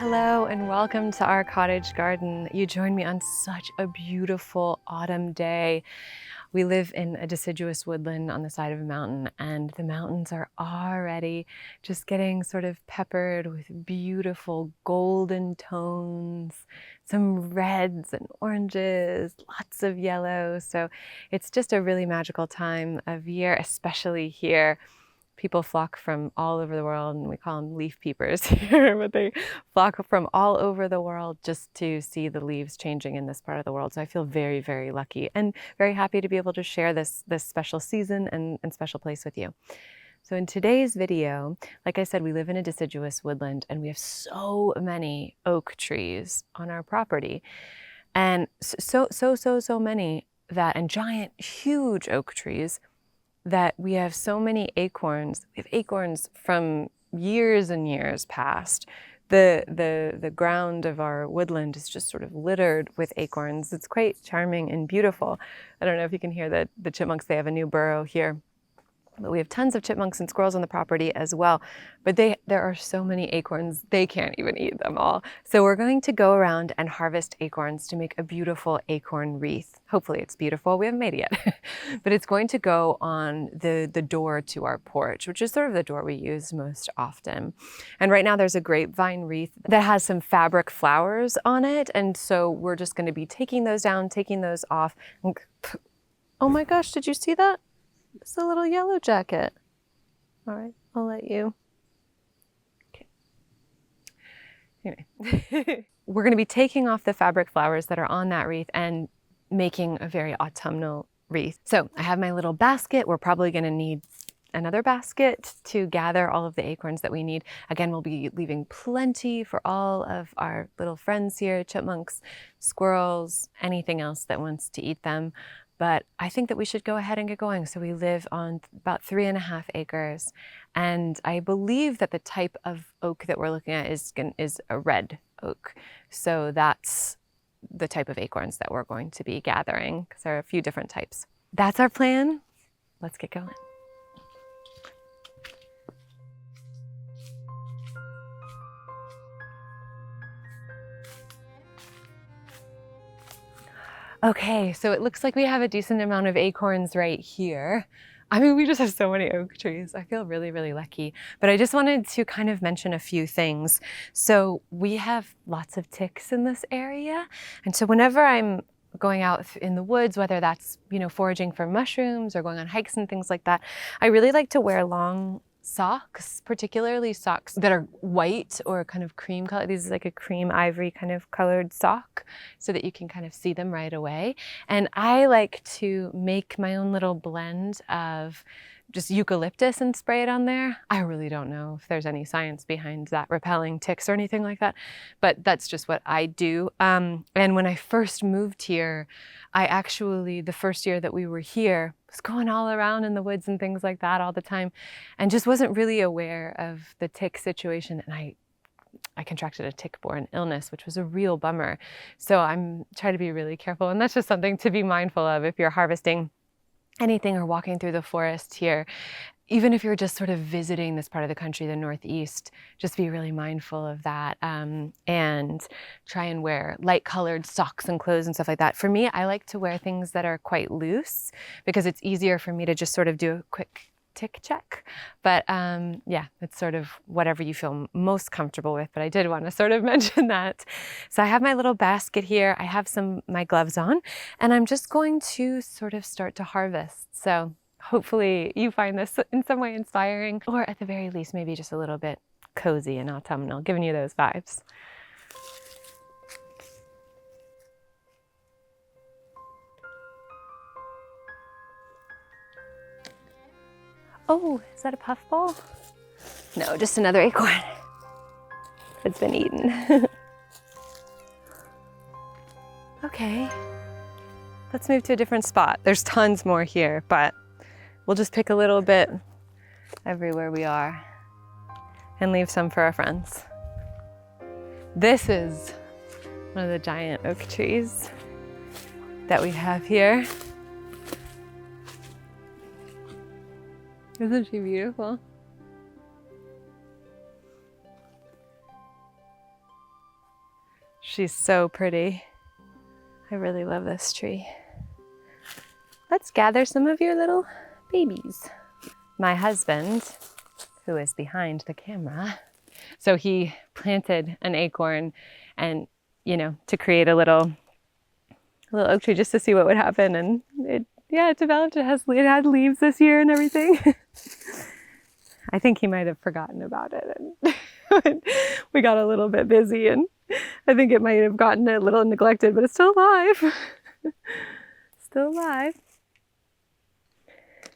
Hello and welcome to our cottage garden. You joined me on such a beautiful autumn day. We live in a deciduous woodland on the side of a mountain, and the mountains are already just getting sort of peppered with beautiful golden tones, some reds and oranges, lots of yellow. So it's just a really magical time of year, especially here. People flock from all over the world, and we call them leaf peepers here, but they flock from all over the world just to see the leaves changing in this part of the world. So I feel very, very lucky and very happy to be able to share this special season and special place with you. So in today's video, like I said, we live in a deciduous woodland and we have so many oak trees on our property. And so many that, and giant, huge oak trees, that we have so many acorns. We have acorns from years and years past. The ground of our woodland is just sort of littered with acorns. It's quite charming and beautiful. I don't know if you can hear the chipmunks. They have a new burrow here. But we have tons of chipmunks and squirrels on the property as well. But there are so many acorns, they can't even eat them all. So we're going to go around and harvest acorns to make a beautiful acorn wreath. Hopefully it's beautiful. We haven't made it yet. But it's going to go on the door to our porch, which is sort of the door we use most often. And right now there's a grapevine wreath that has some fabric flowers on it. And so we're just going to be taking those down, taking those off. Oh my gosh, did you see that? It's a little yellow jacket. All right, I'll let you. Okay. Anyway, we're going to be taking off the fabric flowers that are on that wreath and making a very autumnal wreath. So I have my little basket. We're probably going to need another basket to gather all of the acorns that we need. Again, we'll be leaving plenty for all of our little friends here, chipmunks, squirrels, anything else that wants to eat them. But I think that we should go ahead and get going. So we live on about 3.5 acres. And I believe that the type of oak that we're looking at is a red oak. So that's the type of acorns that we're going to be gathering, because there are a few different types. That's our plan. Let's get going. Okay, so it looks like we have a decent amount of acorns right here. I mean, we just have so many oak trees. I feel really, really lucky. But I just wanted to kind of mention a few things. So we have lots of ticks in this area. And so whenever I'm going out in the woods, whether that's, foraging for mushrooms or going on hikes and things like that, I really like to wear long socks, particularly socks that are white or kind of cream color. This is like a cream ivory kind of colored sock so that you can kind of see them right away. And I like to make my own little blend of just eucalyptus and spray it on there. I really don't know if there's any science behind that repelling ticks or anything like that, but that's just what I do. And when I first moved here, the first year that we were here, was going all around in the woods and things like that all the time, and just wasn't really aware of the tick situation. And I contracted a tick-borne illness, which was a real bummer. So I'm trying to be really careful, and that's just something to be mindful of if you're harvesting anything or walking through the forest here. Even if you're just sort of visiting this part of the country, the Northeast, just be really mindful of that, and try and wear light-colored socks and clothes and stuff like that. For me, I like to wear things that are quite loose because it's easier for me to just sort of do a quick tick check. But yeah, it's sort of whatever you feel most comfortable with, but I did want to sort of mention that. So I have my little basket here. I have my gloves on, and I'm just going to sort of start to harvest. So hopefully you find this in some way inspiring, or at the very least, maybe just a little bit cozy and autumnal, giving you those vibes. Oh, is that a puffball? No, just another acorn. It's been eaten. Okay, let's move to a different spot. There's tons more here, but we'll just pick a little bit everywhere we are and leave some for our friends. This is one of the giant oak trees that we have here. Isn't she beautiful? She's so pretty. I really love this tree. Let's gather some of your little babies. My husband, who is behind the camera, so he planted an acorn and, you know, to create a little oak tree just to see what would happen. And it developed. It had leaves this year and everything. I think he might have forgotten about it. And we got a little bit busy and I think it might have gotten a little neglected, but it's still alive. Still alive.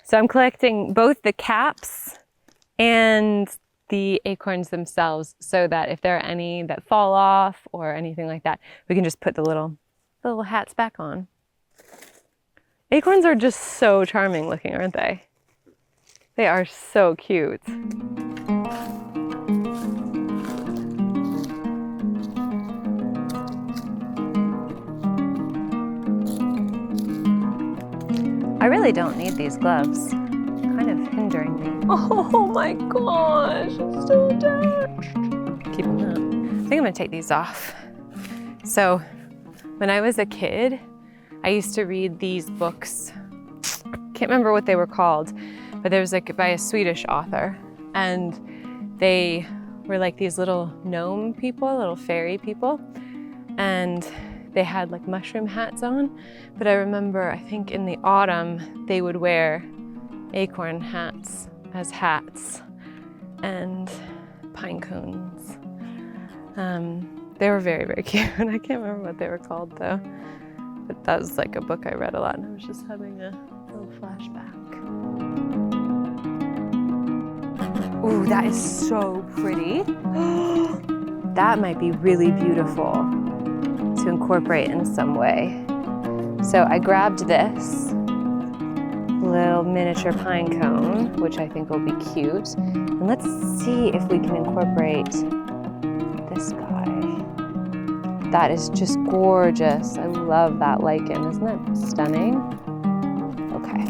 So I'm collecting both the caps and the acorns themselves so that if there are any that fall off or anything like that, we can just put the little hats back on. Acorns are just so charming looking, aren't they? They are so cute. I really don't need these gloves. Kind of hindering me. Oh my gosh, it's so attached. Keep them up. I think I'm gonna take these off. So when I was a kid, I used to read these books. Can't remember what they were called, but there was like by a Swedish author, and they were like these little gnome people, little fairy people, and they had like mushroom hats on. But I remember, I think in the autumn, they would wear acorn hats as hats and pine cones. They were very, very cute. And I can't remember what they were called though. But that was like a book I read a lot and I was just having a little flashback. Ooh, that is so pretty. That might be really beautiful to incorporate in some way. So I grabbed this little miniature pine cone, which I think will be cute. And let's see if we can incorporate this guy. That is just gorgeous. I love that lichen. Isn't that stunning? Okay.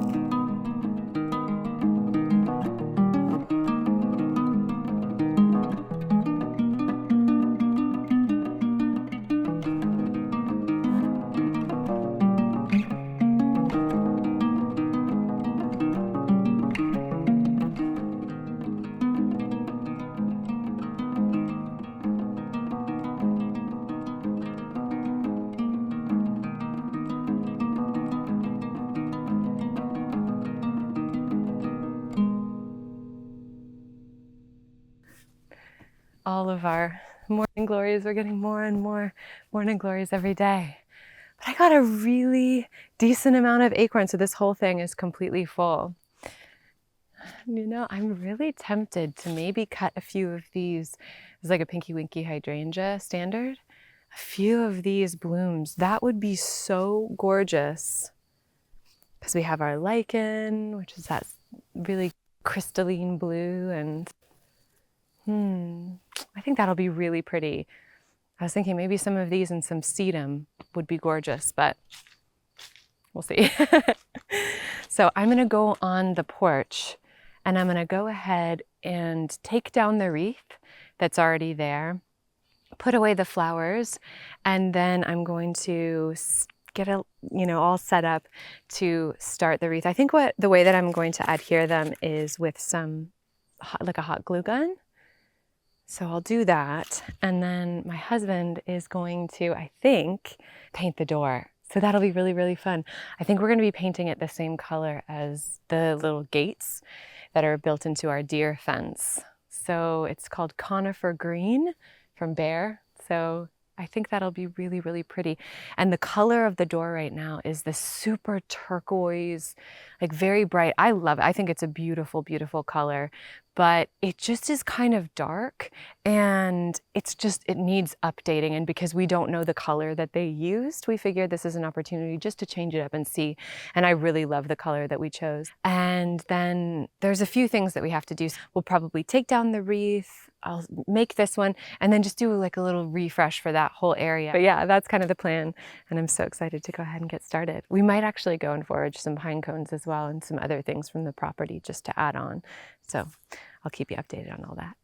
All of our morning glories, we're getting more and more morning glories every day. But I got a really decent amount of acorns, so this whole thing is completely full. You know, I'm really tempted to maybe cut a few of these. It's like a Pinky Winky hydrangea standard. A few of these blooms, that would be so gorgeous. Because we have our lichen, which is that really crystalline blue, and I think that'll be really pretty. I was thinking maybe some of these and some sedum would be gorgeous, but we'll see. So I'm gonna go on the porch and I'm gonna go ahead and take down the wreath that's already there, put away the flowers, and then I'm going to get all set up to start the wreath. I think the way that I'm going to adhere them is with some like a hot glue gun. So I'll do that. And then my husband is going to, I think, paint the door. So that'll be really, really fun. I think we're going to be painting it the same color as the little gates that are built into our deer fence. So it's called conifer green from Bear. So I think that'll be really, really pretty. And the color of the door right now is this super turquoise, like very bright. I love it. I think it's a beautiful, beautiful color, but it just is kind of dark and it needs updating. And because we don't know the color that they used, we figured this is an opportunity just to change it up and see. And I really love the color that we chose. And then there's a few things that we have to do. We'll probably take down the wreath. I'll make this one and then just do like a little refresh for that whole area. But yeah, that's kind of the plan. And I'm so excited to go ahead and get started. We might actually go and forage some pine cones as well and some other things from the property just to add on. So I'll keep you updated on all that.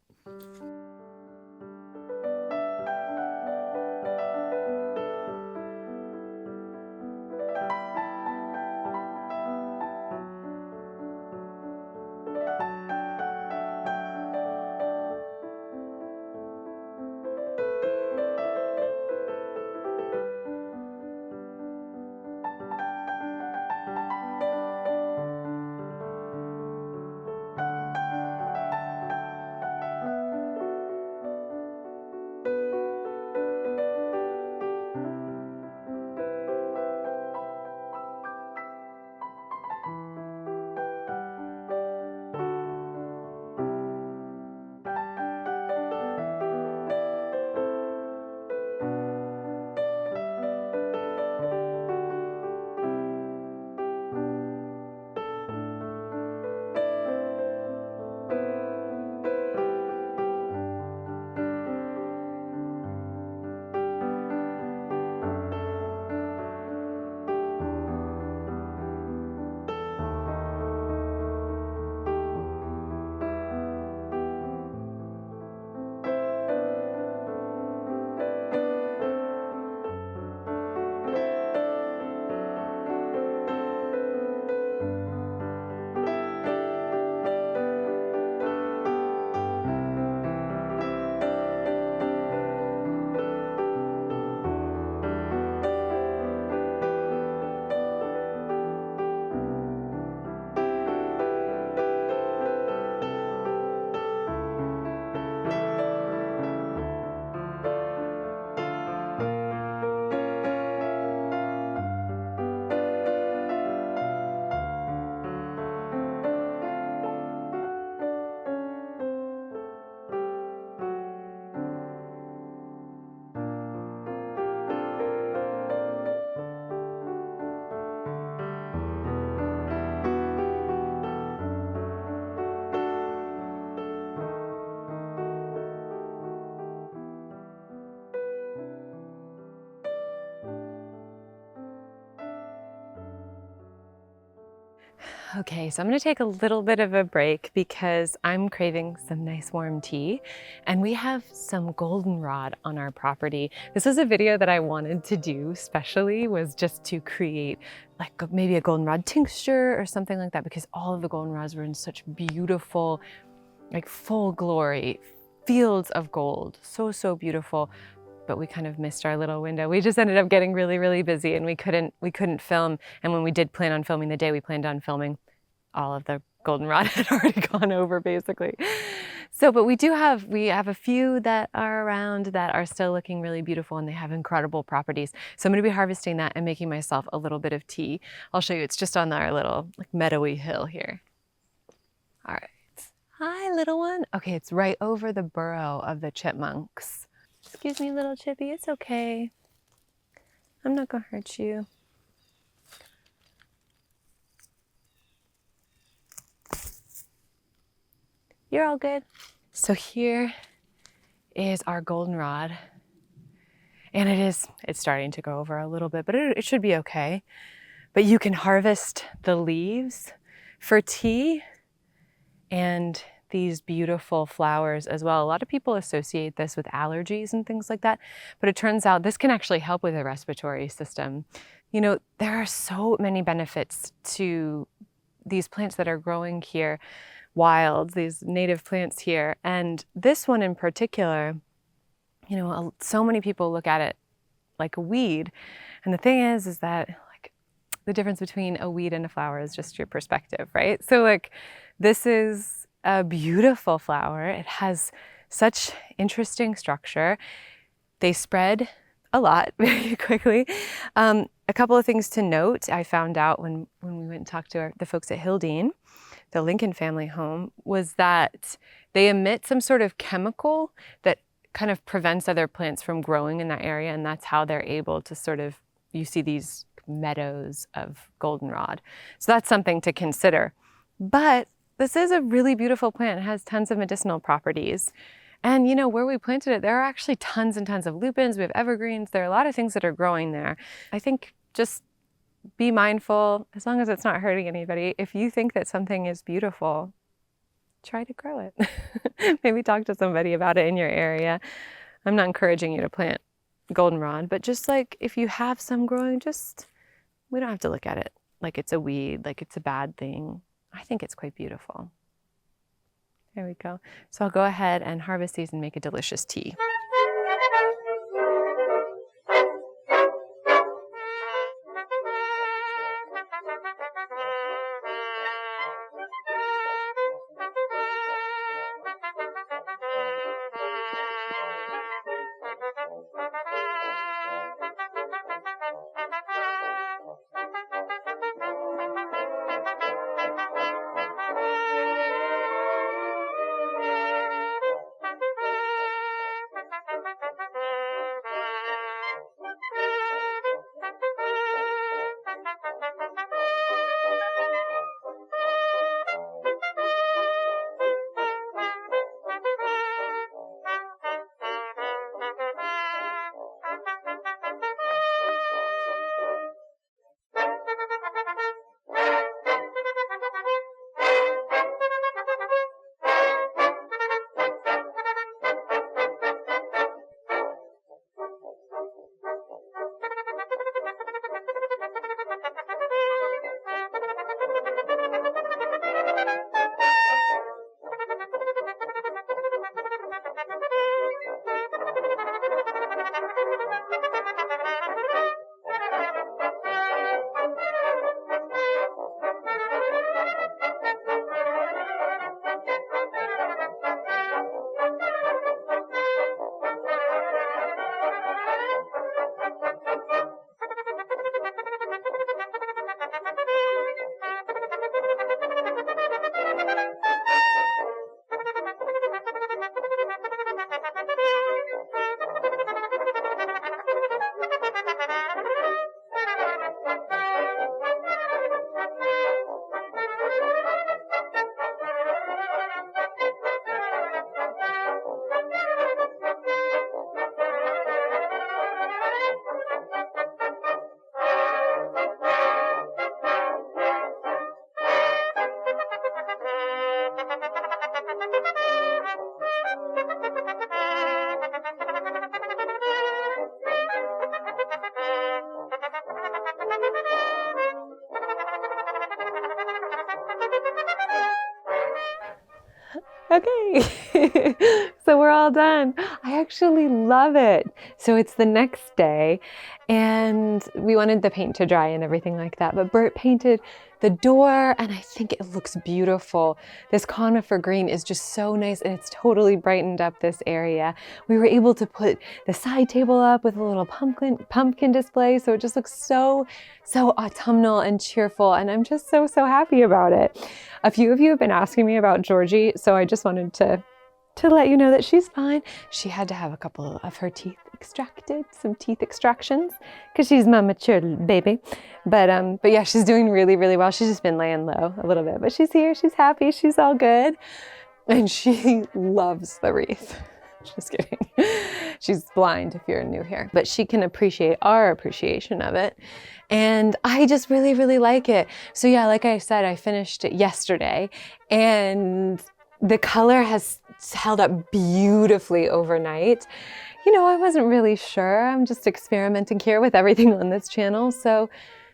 Okay, so I'm gonna take a little bit of a break because I'm craving some nice warm tea, and we have some goldenrod on our property. This is a video that I wanted to do especially, was just to create like maybe a goldenrod tincture or something like that, because all of the goldenrods were in such beautiful, like full glory, fields of gold. So, so beautiful. But we kind of missed our little window. We just ended up getting really, really busy and we couldn't film. And when we did plan on filming the day we planned on filming, all of the goldenrod had already gone over basically. So, but we have a few that are around that are still looking really beautiful and they have incredible properties. So I'm gonna be harvesting that and making myself a little bit of tea. I'll show you, it's just on our little like meadowy hill here. All right. Hi, little one. Okay, it's right over the burrow of the chipmunks. Excuse me, little chippy, it's okay. I'm not gonna hurt you. You're all good. So here is our goldenrod. And it's starting to go over a little bit, but it should be okay. But you can harvest the leaves for tea and these beautiful flowers as well. A lot of people associate this with allergies and things like that, but it turns out this can actually help with the respiratory system. You know, there are so many benefits to these plants that are growing here, wild, these native plants here. And this one in particular, you know, so many people look at it like a weed. And the thing is that like the difference between a weed and a flower is just your perspective, right? So like this is a beautiful flower. It has such interesting structure. They spread a lot very quickly. A couple of things to note, I found out when we went and talked to the folks at Hildene, the Lincoln family home, was that they emit some sort of chemical that kind of prevents other plants from growing in that area, and that's how they're able to sort of, you see these meadows of goldenrod. So that's something to consider. But this is a really beautiful plant. It has tons of medicinal properties. And you know, where we planted it, there are actually tons and tons of lupins. We have evergreens. There are a lot of things that are growing there. I think just be mindful, as long as it's not hurting anybody. If you think that something is beautiful, try to grow it. Maybe talk to somebody about it in your area. I'm not encouraging you to plant goldenrod, but just like if you have some growing, we don't have to look at it like it's a weed, like it's a bad thing. I think it's quite beautiful. There we go. So I'll go ahead and harvest these and make a delicious tea. Okay, so we're all done. I actually love it. So it's the next day and we wanted the paint to dry and everything like that, but Bert painted the door and I think it looks beautiful. This conifer green is just so nice and it's totally brightened up this area. We were able to put the side table up with a little pumpkin display, so it just looks so autumnal and cheerful, and I'm just so happy about it. A few of you have been asking me about Georgie, so I just wanted to let you know that she's fine. She had to have a couple of her teeth extracted, some teeth extractions, because she's my mature baby. But yeah, she's doing really well. She's just been laying low a little bit, but she's here, she's happy, she's all good. And she loves the wreath. Just kidding. She's blind if you're new here, but she can appreciate our appreciation of it. And I just really like it. So yeah, like I said, I finished it yesterday and the color has held up beautifully overnight. You know, I wasn't really sure. I'm just experimenting here with everything on this channel. So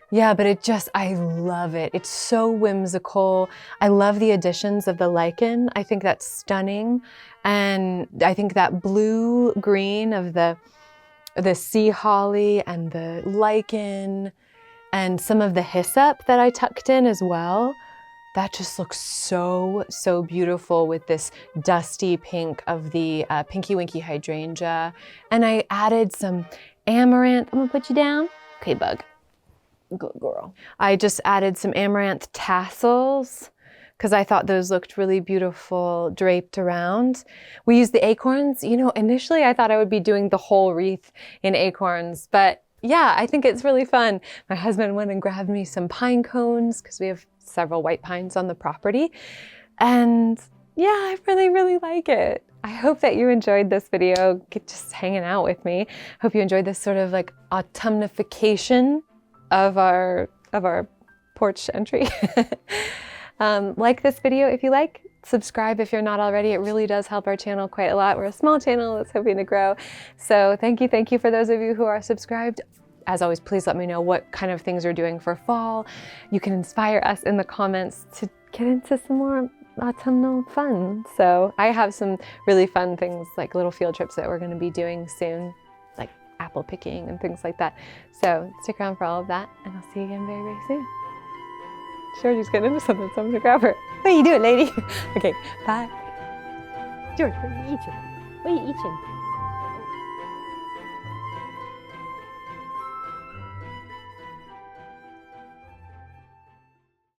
yeah, but I love it. It's so whimsical. I love the additions of the lichen. I think that's stunning. And I think that blue-green of the sea holly and the lichen and some of the hyssop that I tucked in as well, that just looks so beautiful with this dusty pink of the Pinky Winky hydrangea. And I added some amaranth. I'm gonna put you down. Okay, bug. Good girl. I just added some amaranth tassels because I thought those looked really beautiful draped around. We used the acorns. You know, initially I thought I would be doing the whole wreath in acorns, but yeah, I think it's really fun. My husband went and grabbed me some pine cones because we have several white pines on the property. And yeah, I really like it. I hope that you enjoyed this video, just hanging out with me. Hope you enjoyed this sort of like autumnification of our porch entry. Like this video if you like. Subscribe if you're not already. It really does help our channel quite a lot. We're a small channel that's hoping to grow. So thank you for those of you who are subscribed. As always, please let me know what kind of things you're doing for fall. You can inspire us in the comments to get into some more autumnal fun. So I have some really fun things like little field trips that we're going to be doing soon, like apple picking and things like that. So stick around for all of that and I'll see you again very soon. Georgie's getting into something, so I'm gonna grab her. What are you doing, lady? Okay, bye. George, what are you eating? What are you eating?